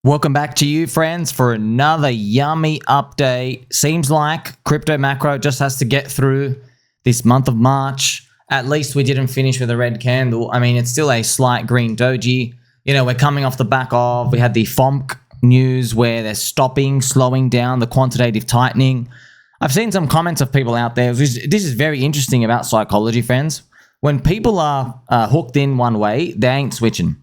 Welcome back to you, friends, for another yummy update. Seems like crypto macro just has to get through this month of March. At least we didn't finish with a red candle. I mean, it's still a slight green doji. You know, we're coming off the back of, we had the FOMC news where they're slowing down the quantitative tightening. I've seen some comments of people out there. This is very interesting about psychology, friends. When people are hooked in one way, they ain't switching.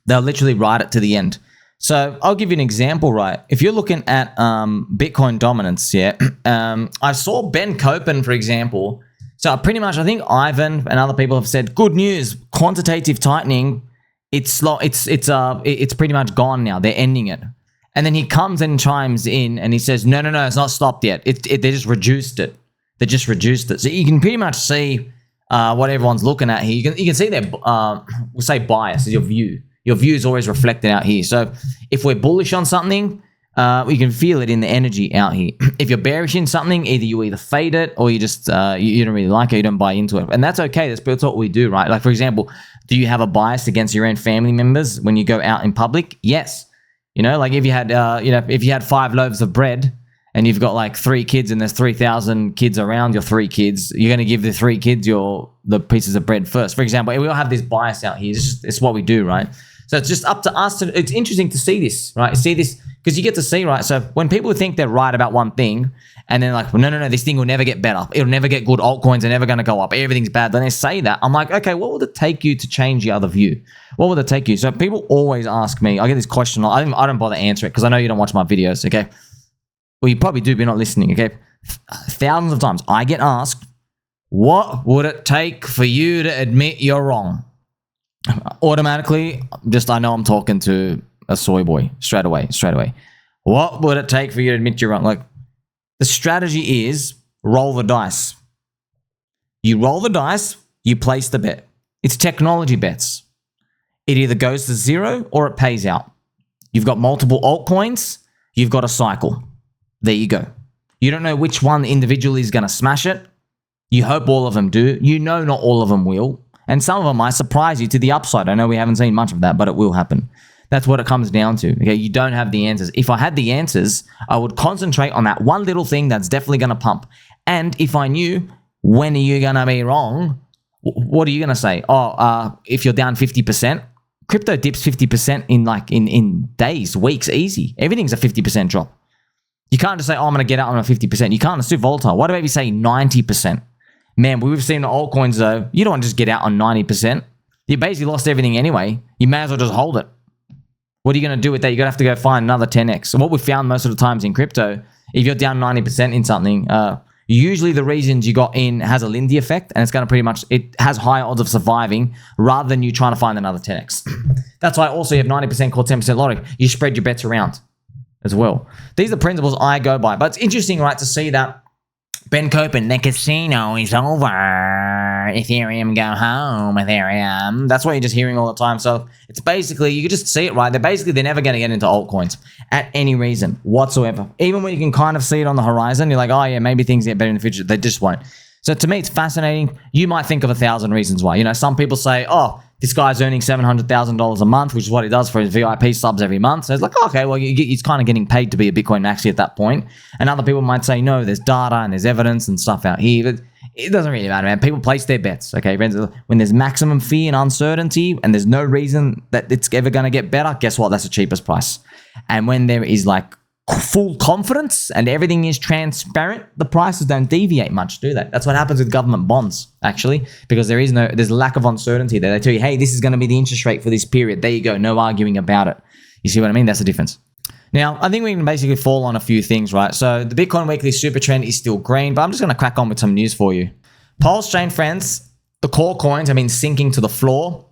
They'll literally ride it to the end. So I'll give you an example, right? If you're looking at Bitcoin dominance, I saw Ben Copen, for example. So pretty much, I think Ivan and other people have said, good news, quantitative tightening, it's slow, it's pretty much gone now. They're ending it. And then he comes and chimes in and he says, no, it's not stopped yet. They just reduced it. They just reduced it. So you can pretty much see what everyone's looking at here. You can see their, we'll say bias is your view. Your view is always reflected out here. So if we're bullish on something, we can feel it in the energy out here. If you're bearish in something, you fade it or you just you don't really like it, you don't buy into it. And that's okay. That's what we do, right? Like, for example, do you have a bias against your own family members when you go out in public? Yes. You know, like if you had if you had 5 loaves of bread and you've got like 3 kids and there's 3,000 kids around your 3 kids, you're going to give the 3 kids the pieces of bread first. For example, we all have this bias out here. It's what we do, right? So it's just up to us to, it's interesting to see this, right? See this, because you get to see, right? So when people think they're right about one thing, and then like, well, no, this thing will never get better. It'll never get good. Altcoins are never going to go up. Everything's bad. Then they say that. I'm like, okay, what would it take you to change your other view? What would it take you? So people always ask me, I get this question, I don't bother answering it because I know you don't watch my videos, okay? Well, you probably do, but you're not listening, okay? Thousands of times I get asked, what would it take for you to admit you're wrong? Automatically, I know I'm talking to a soy boy straight away. What would it take for you to admit you're wrong? Like, the strategy is roll the dice. You roll the dice, you place the bet. It's technology bets. It either goes to zero or it pays out. You've got multiple altcoins, you've got a cycle. There you go. You don't know which one individually is going to smash it. You hope all of them do. You know not all of them will. And some of them might surprise you to the upside. I know we haven't seen much of that, but it will happen. That's what it comes down to. Okay, you don't have the answers. If I had the answers, I would concentrate on that one little thing that's definitely going to pump. And if I knew when are you going to be wrong, what are you going to say? If you're down 50%, crypto dips 50% in days, weeks, easy. Everything's a 50% drop. You can't just say, I'm going to get out on a 50%. You can't. It's too volatile. What about if you say 90%? Man, we've seen the altcoins though. You don't want to just get out on 90%. You basically lost everything anyway. You may as well just hold it. What are you going to do with that? You're going to have to go find another 10x. So what we've found most of the times in crypto, if you're down 90% in something, usually the reasons you got in has a Lindy effect, and it's going to pretty much, it has higher odds of surviving rather than you trying to find another 10x. That's why also you have 90% called 10% logic. You spread your bets around as well. These are principles I go by. But it's interesting, right, to see that Ben Copen, the casino is over. Ethereum, go home, Ethereum. That's what you're just hearing all the time. So it's basically, you can just see it, right? They're never going to get into altcoins at any reason whatsoever. Even when you can kind of see it on the horizon, you're like, oh yeah, maybe things get better in the future. They just won't. So to me, it's fascinating. You might think of 1,000 reasons why. You know, some people say, oh, this guy's earning $700,000 a month, which is what he does for his VIP subs every month. So it's like, okay, well, he's kind of getting paid to be a Bitcoin maxi at that point. And other people might say, no, there's data and there's evidence and stuff out here. But it doesn't really matter, man. People place their bets, okay? When there's maximum fear and uncertainty and there's no reason that it's ever going to get better, guess what? That's the cheapest price. And when there is like full confidence and everything is transparent, the prices don't deviate much, do they? That's what happens with government bonds, actually, because there's lack of uncertainty there. They tell you, hey, this is going to be the interest rate for this period. There you go. No arguing about it. You see what I mean? That's the difference. Now, I think we can basically fall on a few things, right? So the Bitcoin weekly super trend is still green, but I'm just going to crack on with some news for you. PulseChain, friends, the core coins have been sinking to the floor,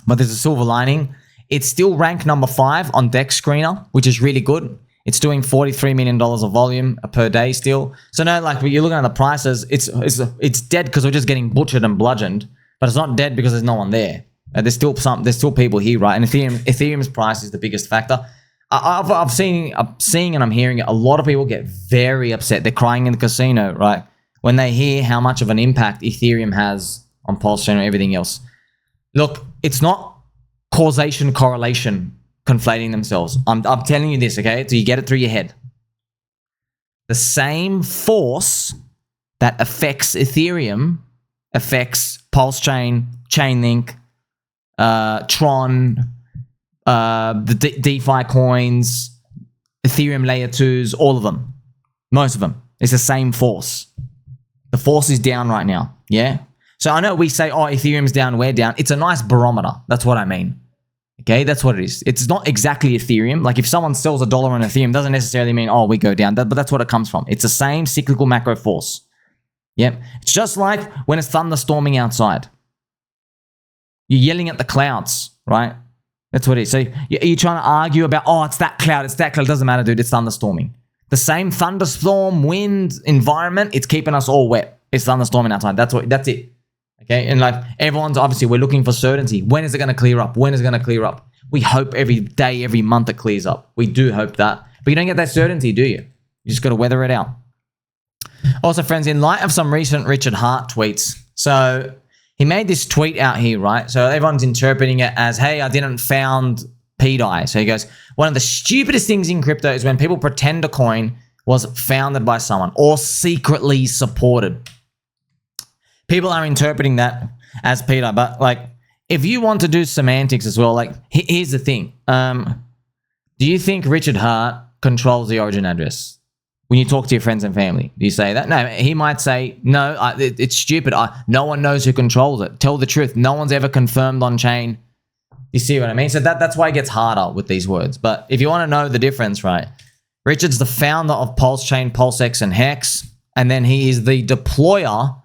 but there's a silver lining. It's still ranked number 5 on Dex Screener, which is really good. It's doing $43 million of volume per day still. So no, like when you're looking at the prices, it's dead because we're just getting butchered and bludgeoned, but it's not dead because there's no one there. There's still people here, right? And Ethereum's price is the biggest factor. I'm seeing and I'm hearing a lot of people get very upset. They're crying in the casino, right? When they hear how much of an impact Ethereum has on PulseChain or everything else. Look, it's not causation correlation conflating themselves. I'm telling you this, okay? So you get it through your head. The same force that affects Ethereum affects PulseChain, Chainlink, Tron, the DeFi coins, Ethereum layer 2s, all of them. Most of them. It's the same force. The force is down right now, yeah? So I know we say, oh, Ethereum's down, we're down. It's a nice barometer. That's what I mean. Okay, that's what it is. It's not exactly Ethereum. Like if someone sells $1 on Ethereum, doesn't necessarily mean, oh, we go down. But that's what it comes from. It's the same cyclical macro force. Yep. It's just like when it's thunderstorming outside. You're yelling at the clouds, right? That's what it is. So you're trying to argue about, oh, it's that cloud. It's that cloud. It doesn't matter, dude. It's thunderstorming. The same thunderstorm, wind, environment, it's keeping us all wet. It's thunderstorming outside. That's it. Okay, and like everyone's obviously, we're looking for certainty. When is it going to clear up? When is it going to clear up? We hope every day, every month it clears up. We do hope that. But you don't get that certainty, do you? You just got to weather it out. Also, friends, in light of some recent Richard Hart tweets, so he made this tweet out here, right? So everyone's interpreting it as, hey, I didn't found pDAI. So he goes, one of the stupidest things in crypto is when people pretend a coin was founded by someone or secretly supported. People are interpreting that as pDAI, but like, if you want to do semantics as well, like, here's the thing. Do you think Richard Hart controls the origin address? When you talk to your friends and family, do you say that? No, he might say, no, it's stupid. No one knows who controls it. Tell the truth. No one's ever confirmed on chain. You see what I mean? So that's why it gets harder with these words. But if you want to know the difference, right? Richard's the founder of PulseChain, PulseX, and Hex. And then he is the deployer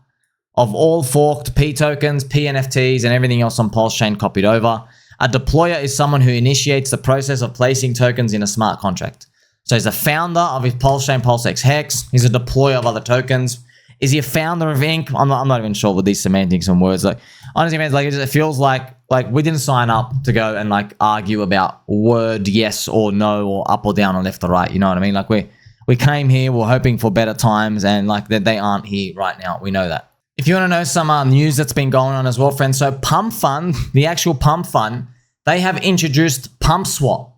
of all forked P tokens, PNFTs, and everything else on PulseChain copied over. A deployer is someone who initiates the process of placing tokens in a smart contract. So he's a founder of his PulseChain, PulseX, Hex. He's a deployer of other tokens. Is he a founder of Inc? I'm not even sure with these semantics and words. Like, honestly, man, like it feels like we didn't sign up to go and like argue about word yes or no or up or down or left or right. You know what I mean? Like we came here, we're hoping for better times, and like they aren't here right now. We know that. If you want to know some news that's been going on as well, friends, so PumpFun, the actual PumpFun, they have introduced PumpSwap,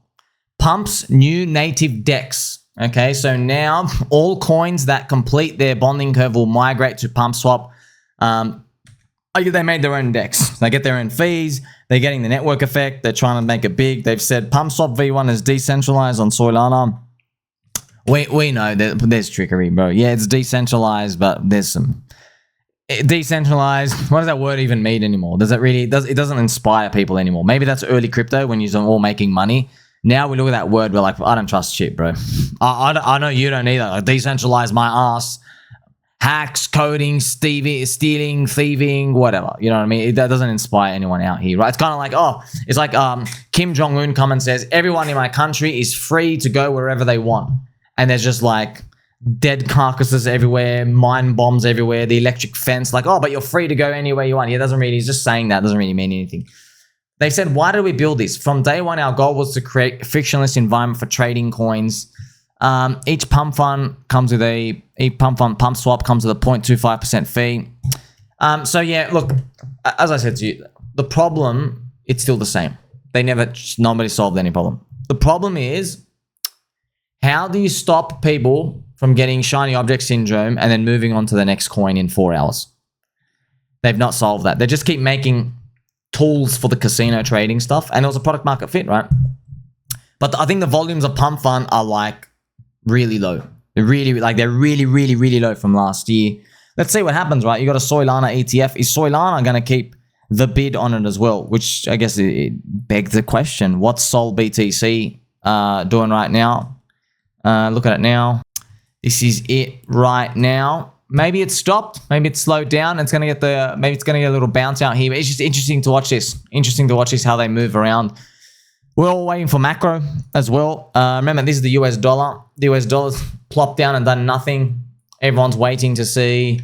Pump's new native DEX. Okay, so now all coins that complete their bonding curve will migrate to PumpSwap. They made their own DEX. They get their own fees. They're getting the network effect. They're trying to make it big. They've said PumpSwap V1 is decentralized on Soylana. We know that there's trickery, bro. Yeah, it's decentralized, but there's some... Decentralized, what does that word even mean anymore? Does it really, it doesn't inspire people anymore. Maybe that's early crypto when you're all making money. Now we look at that word, we're like, I don't trust shit, bro. I know you don't either. Like, decentralize my ass. Hacks, coding, stealing, thieving, whatever. You know what I mean? That doesn't inspire anyone out here, right? It's kind of like, it's like Kim Jong-un comes and says, everyone in my country is free to go wherever they want. And there's just like dead carcasses everywhere, mine bombs everywhere, the electric fence, like, but you're free to go anywhere you want. He's just saying that, doesn't really mean anything. They said, why did we build this? From day one, our goal was to create a frictionless environment for trading coins. Each PumpFun comes with each PumpSwap comes with a 0.25% fee. So yeah, look, as I said to you, the problem, it's still the same. Nobody solved any problem. The problem is, how do you stop people from getting shiny object syndrome and then moving on to the next coin in 4 hours? They've not solved that. They just keep making tools for the casino trading stuff, and it was a product market fit, right? But I think the volumes of PumpFun are like really low. They're really low from last year. Let's see what happens, right? You got a Soylana ETF. Is Soylana going to keep the bid on it as well? Which I guess it begs the question, what's Sol BTC doing right now? Look at it now. This is it right now. Maybe it's stopped. Maybe it's slowed down. Maybe it's gonna get a little bounce out here. But it's just interesting to watch this. How they move around. We're all waiting for macro as well. Remember, this is the US dollar. The US dollar's plopped down and done nothing. Everyone's waiting to see,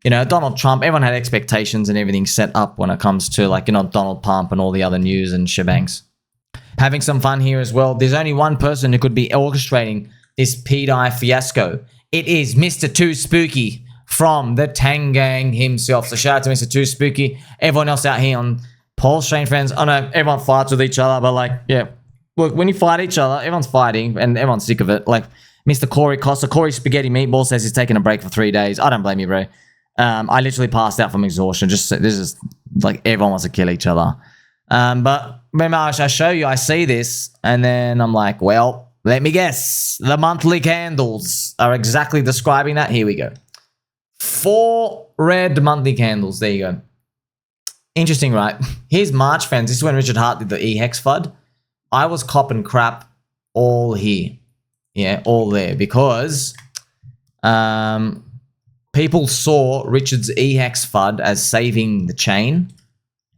Donald Trump. Everyone had expectations and everything set up when it comes to Donald Pump and all the other news and shebangs. Having some fun here as well. There's only one person who could be orchestrating this pDAI fiasco. It is Mr. Too Spooky from the Tang Gang himself. So shout out to Mr. Too Spooky. Everyone else out here on PulseChain, friends. I know everyone fights with each other, but look, when you fight each other, everyone's fighting and everyone's sick of it. Like Mr. Corey Costa, Corey Spaghetti Meatball says he's taking a break for 3 days. I don't blame you, bro. I literally passed out from exhaustion. This is like everyone wants to kill each other. But remember, I show you, I see this, and then I'm like, well, let me guess. The monthly candles are exactly describing that. Here we go. 4 red monthly candles. There you go. Interesting, right? Here's March, friends. This is when Richard Hart did the E-Hex FUD. I was copping crap all here. Yeah, all there. Because people saw Richard's E-Hex FUD as saving the chain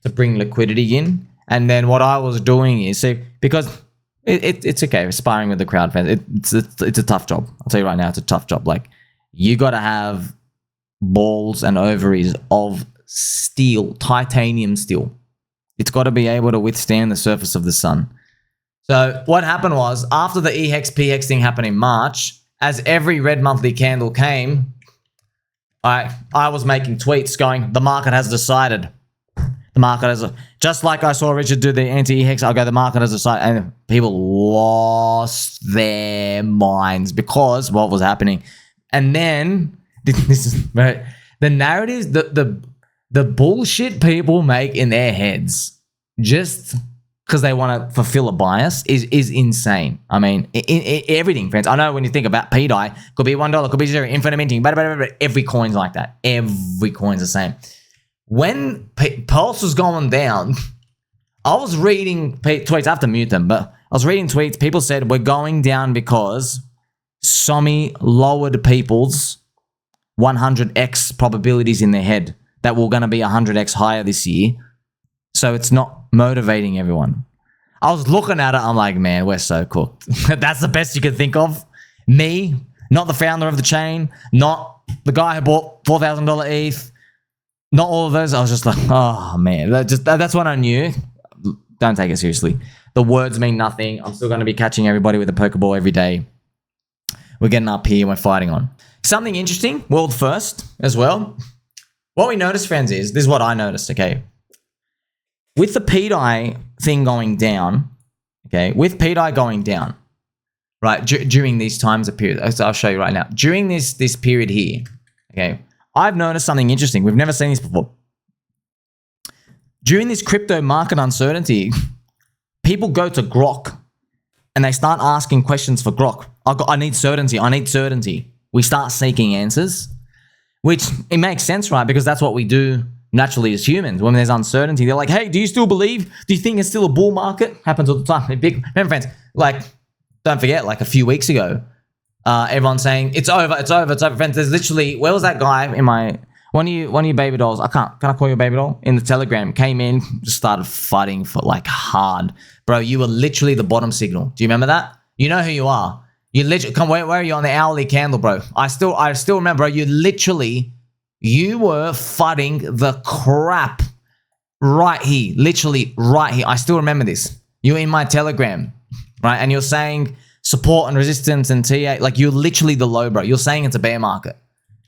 to bring liquidity in. And then what I was doing is, see, because it's okay, sparring with the crowd, fans. It's a tough job. I'll tell you right now, it's a tough job. Like, you got to have balls and ovaries of steel, titanium steel. It's got to be able to withstand the surface of the sun. So what happened was, after the E-Hex PX thing happened in March, as every red monthly candle came, I was making tweets going, the market has decided. The market has, just like I saw Richard do the anti-E-Hex, I'll go, the market has decided. And people lost their minds because what was happening. And then, this is right, the narratives, the bullshit people make in their heads just because they want to fulfill a bias is insane. I mean, everything, friends. I know when you think about pDAI, could be $1, could be 0, infinite minting, but every coin's like that. Every coin's the same. When Pulse was going down, I was reading tweets. I have to mute them, but I was reading tweets. People said, we're going down because Somi lowered people's 100x probabilities in their head that we're going to be 100x higher this year. So it's not motivating everyone. I was looking at it. I'm like, man, we're so cooked. That's the best you could think of. Me, not the founder of the chain, not the guy who bought $4,000 ETH, not all of those. I was just like, oh, man. That's what I knew. Don't take it seriously. The words mean nothing. I'm still going to be catching everybody with a Pokeball every day. We're getting up here and we're fighting on. Something interesting, world first as well. What we noticed, friends, is, this is what I noticed, okay? With the pDAI thing going down, okay, with pDAI going down, right, during these times of period, so I'll show you right now. During this period here, okay, I've noticed something interesting. We've never seen this before. During this crypto market uncertainty, people go to GROK and they start asking questions for GROK. I need certainty. I need certainty. We start seeking answers, which it makes sense, right? Because that's what we do naturally as humans. When there's uncertainty, they're like, hey, do you still believe? Do you think it's still a bull market? Happens all the time. Remember, friends, like, don't forget, like a few weeks ago, everyone's saying, it's over, it's over, it's over. Friends, there's literally, where was that guy in my, one of you baby dolls, can I call you a baby doll? In the Telegram, came in, just started fighting for like hard. Bro, you were literally the bottom signal. Do you remember that? You know who you are. You literally, where are you on the hourly candle, bro? I still remember, bro, you were fighting the crap right here, literally right here. I still remember this. You were in my Telegram, right? And you're saying support and resistance and TA, like you're literally the low, bro. You're saying it's a bear market.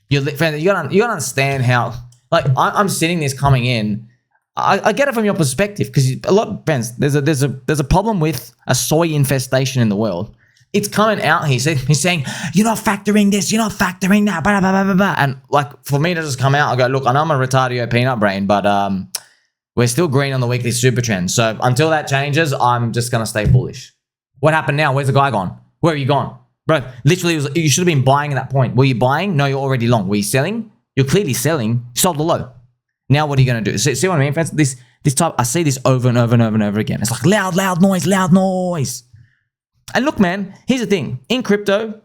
You gotta understand how, like, I'm sitting this coming in. I get it from your perspective because a lot of friends, there's a problem with a soy infestation in the world. It's coming out here. He's saying, you're not factoring this, you're not factoring that, blah, blah, blah, blah, blah. And like, for me to just come out, I go, look, I know I'm a retardio peanut brain, but we're still green on the weekly super trend. So until that changes, I'm just going to stay bullish. What happened now? Where's the guy gone? Where are you gone? Bro, literally, you should have been buying at that point. Were you buying? No, you're already long. Were you selling? You're clearly selling. You sold the low. Now what are you going to do? See what I mean, friends? This type, I see this over and over and over and over again. It's like loud noise, loud noise. And look, man, here's the thing. In crypto,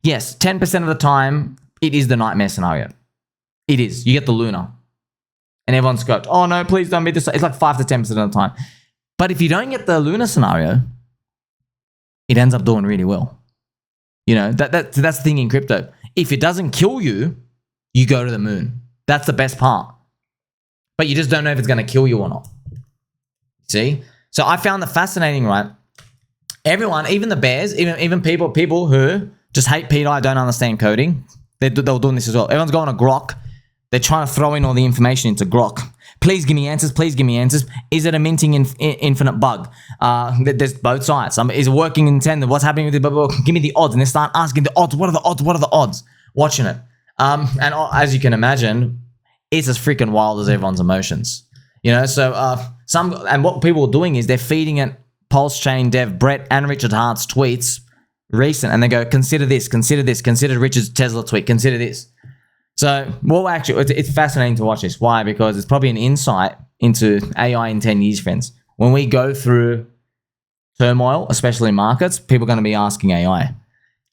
yes, 10% of the time, it is the nightmare scenario. It is. You get the Luna. And everyone's got, oh, no, please don't be this. It's like 5 to 10% of the time. But if you don't get the Luna scenario, it ends up doing really well. You know, that's the thing in crypto. If it doesn't kill you, you go to the moon. That's the best part. But you just don't know if it's going to kill you or not. See? So I found that fascinating, right? Everyone, even the bears, even people who just hate pDAI, don't understand coding, they were doing this as well. Everyone's going to GROK. They're trying to throw in all the information into GROK. Please give me answers. Please give me answers. Is it a minting infinite bug? There's both sides. Is it working in tandem? What's happening with it? Give me the odds. And they start asking the odds. What are the odds? What are the odds? Watching it. And as you can imagine, it's as freaking wild as everyone's emotions. You know, so and what people are doing is they're feeding it PulseChain dev Brett and Richard Hart's tweets recent, and they go, consider this, consider Richard's Tesla tweet, consider this. So, well, actually, it's fascinating to watch this. Why? Because it's probably an insight into AI in 10 years, friends. When we go through turmoil, especially in markets, people are going to be asking AI,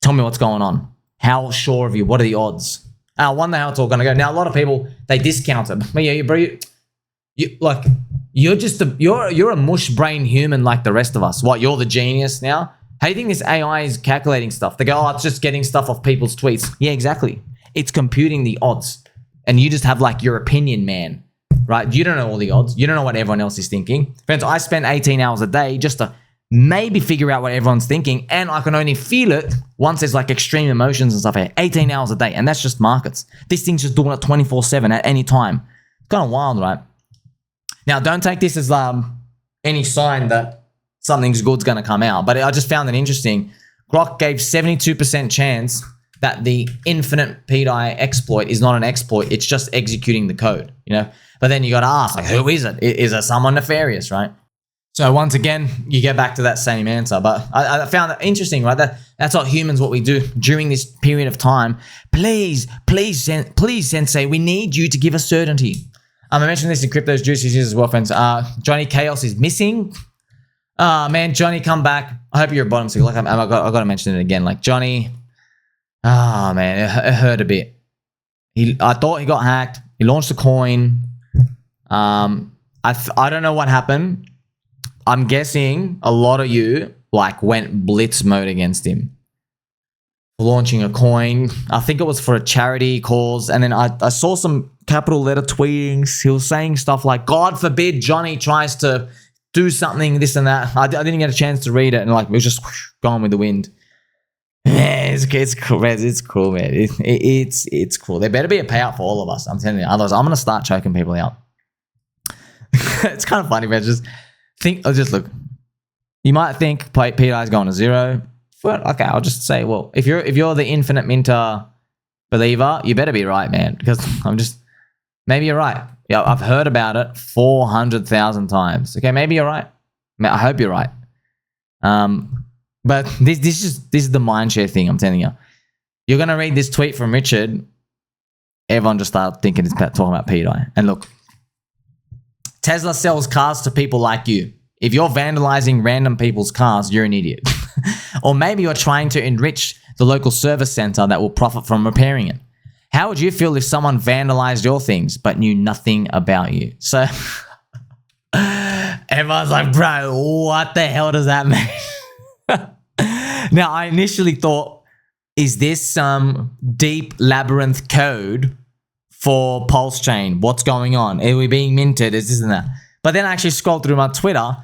tell me what's going on. How sure of you? What are the odds? I wonder how it's all going to go. Now, a lot of people, they discount it. But yeah, bro, you're just you're a mush brain human like the rest of us. What, you're the genius now? How do you think this AI is calculating stuff? They go, oh, it's just getting stuff off people's tweets. Yeah, exactly. It's computing the odds. And you just have like your opinion, man, right? You don't know all the odds. You don't know what everyone else is thinking. Friends, I spend 18 hours a day just to maybe figure out what everyone's thinking. And I can only feel it once there's like extreme emotions and stuff here. 18 hours a day. And that's just markets. This thing's just doing it 24/7 at any time. It's kind of wild, right? Now, don't take this as any sign that something's good's going to come out. But I just found it interesting. GROK gave 72% chance that the infinite pDAI exploit is not an exploit. It's just executing the code, you know? But then you got to ask, like, who is it? Is it someone nefarious, right? So once again, you get back to that same answer. But I found it interesting, right? That's what humans, what we do during this period of time. Please, Sensei, we need you to give us certainty. I mentioned this in Crypto's Juices as well, friends. Johnny Chaos is missing. Man, Johnny, come back. I hope you're at bottom. So like, I got to mention it again. Like, Johnny, man, it hurt a bit. I thought he got hacked. He launched a coin. I don't know what happened. I'm guessing a lot of you like went blitz mode against him. Launching a coin. I think it was for a charity cause. And then I saw some capital letter tweetings. He was saying stuff like, God forbid Johnny tries to do something, this and that. I didn't get a chance to read it. And like, it was just gone with the wind. Man, it's cool, man. It's cool, man. It's cool. There better be a payout for all of us. I'm telling you. Otherwise, I'm going to start choking people out. It's kind of funny, man. Just look. You might think pDAI is going to zero. But okay, I'll just say, well, if you're the infinite minter believer, you better be right, man. Because maybe you're right. Yeah, I've heard about it 400,000 times. Okay, maybe you're right. I hope you're right. But this is the mindshare thing. I'm telling you. You're gonna read this tweet from Richard. Everyone just start thinking it's talking about pDAI. And look, Tesla sells cars to people like you. If you're vandalizing random people's cars, you're an idiot. Or maybe you're trying to enrich the local service center that will profit from repairing it. How would you feel if someone vandalized your things but knew nothing about you? So everyone's like, bro, what the hell does that mean? Now, I initially thought, is this some deep labyrinth code for PulseChain? What's going on? Are we being minted? Is this and that? But then I actually scrolled through my Twitter.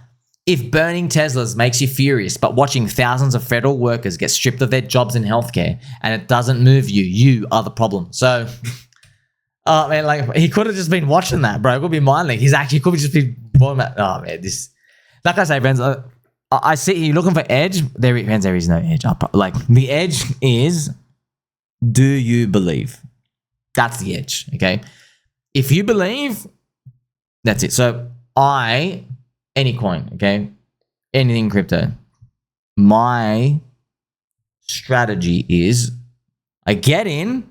If burning Teslas makes you furious, but watching thousands of federal workers get stripped of their jobs in healthcare and it doesn't move you, you are the problem. So, man, like, he could have just been watching that, bro. It could be mind link. He's actually could have just been, oh man, this. Like I say, friends, I see you looking for edge. There is no edge. Like, the edge is, do you believe? That's the edge. Okay, if you believe, that's it. So any coin, okay? Anything crypto. My strategy is I get in,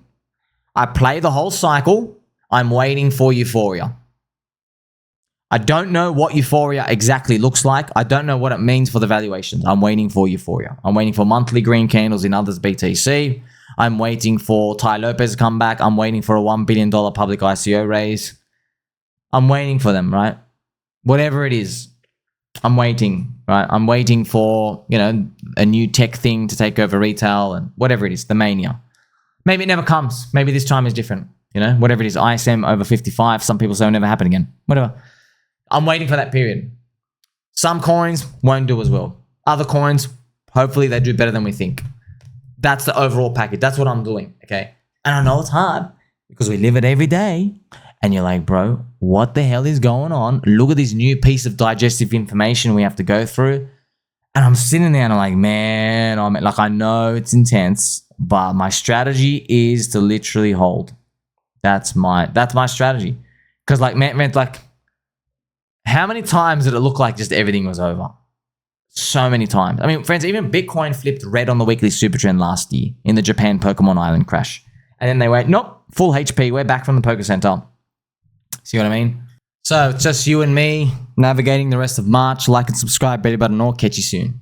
I play the whole cycle, I'm waiting for euphoria. I don't know what euphoria exactly looks like. I don't know what it means for the valuations. I'm waiting for euphoria. I'm waiting for monthly green candles in others BTC. I'm waiting for Ty Lopez to come back. I'm waiting for a $1 billion public ICO raise. I'm waiting for them, right? Whatever it is, I'm waiting, right? I'm waiting for, a new tech thing to take over retail and whatever it is, the mania. Maybe it never comes. Maybe this time is different, whatever it is, ISM over 55. Some people say it'll never happen again. Whatever. I'm waiting for that period. Some coins won't do as well. Other coins, hopefully they do better than we think. That's the overall package. That's what I'm doing, okay? And I know it's hard because we live it every day And you're like, bro, what the hell is going on? Look at this new piece of digestive information we have to go through. And I'm sitting there and I'm like, man, I know it's intense, but my strategy is to literally hold. That's my strategy. Because like, man, like, how many times did it look like just everything was over? So many times. I mean, friends, even Bitcoin flipped red on the weekly super trend last year in the Japan Pokemon Island crash. And then they went, nope, full HP. We're back from the Poker Center. See what I mean? So it's just you and me navigating the rest of March. Like and subscribe, belly button, or catch you soon.